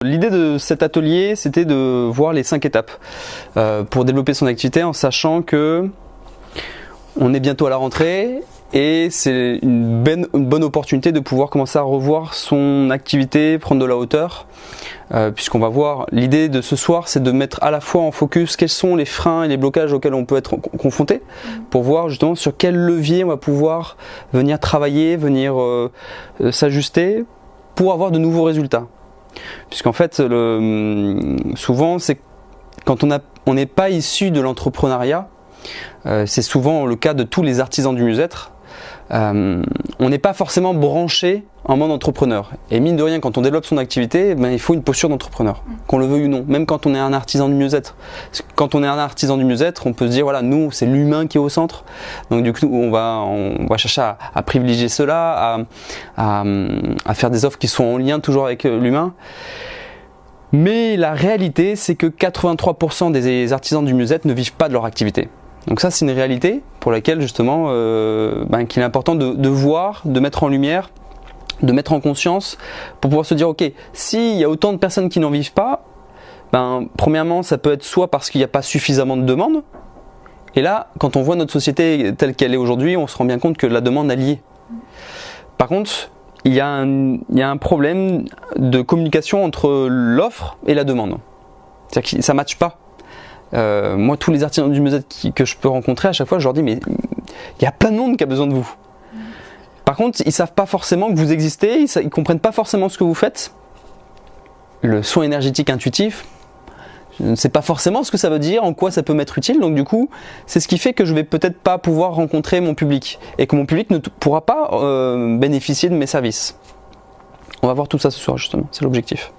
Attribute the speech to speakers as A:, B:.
A: L'idée de cet atelier, c'était de voir les 5 étapes pour développer son activité, en sachant que on est bientôt à la rentrée et c'est une bonne opportunité de pouvoir commencer à revoir son activité, prendre de la hauteur, puisqu'on va voir, l'idée de ce soir, c'est de mettre à la fois en focus quels sont les freins et les blocages auxquels on peut être confronté, pour voir justement sur quel levier on va pouvoir venir travailler, venir s'ajuster pour avoir de nouveaux résultats. Puisqu'en fait, souvent, c'est quand on n'est pas issu de l'entrepreneuriat, c'est souvent le cas de tous les artisans du mieux-être, on n'est pas forcément branché en mode entrepreneur. Et mine de rien, quand on développe son activité, il faut une posture d'entrepreneur, qu'on le veuille ou non, même quand on est un artisan du mieux-être. Quand on est un artisan du mieux-être, on peut se dire, voilà, nous, c'est l'humain qui est au centre. Donc du coup, on va chercher à privilégier cela, à faire des offres qui sont en lien toujours avec l'humain. Mais la réalité, c'est que 83% des artisans du mieux-être ne vivent pas de leur activité. Donc ça, c'est une réalité pour laquelle justement qu'il est important de voir, de mettre en lumière, de mettre en conscience pour pouvoir se dire, ok, s'il y a autant de personnes qui n'en vivent pas, premièrement, ça peut être soit parce qu'il n'y a pas suffisamment de demande, et là, quand on voit notre société telle qu'elle est aujourd'hui, on se rend bien compte que la demande est liée. Par contre, il y a un problème de communication entre l'offre et la demande. C'est-à-dire que ça ne matche pas. Moi, tous les artisans du mieux-être que je peux rencontrer, à chaque fois, je leur dis, mais il y a plein de monde qui a besoin de vous. Par contre, ils ne savent pas forcément que vous existez, ils ne comprennent pas forcément ce que vous faites. Le soin énergétique intuitif, je ne sais pas forcément ce que ça veut dire, en quoi ça peut m'être utile. Donc du coup, c'est ce qui fait que je ne vais peut-être pas pouvoir rencontrer mon public et que mon public ne pourra pas bénéficier de mes services. On va voir tout ça ce soir justement, c'est l'objectif.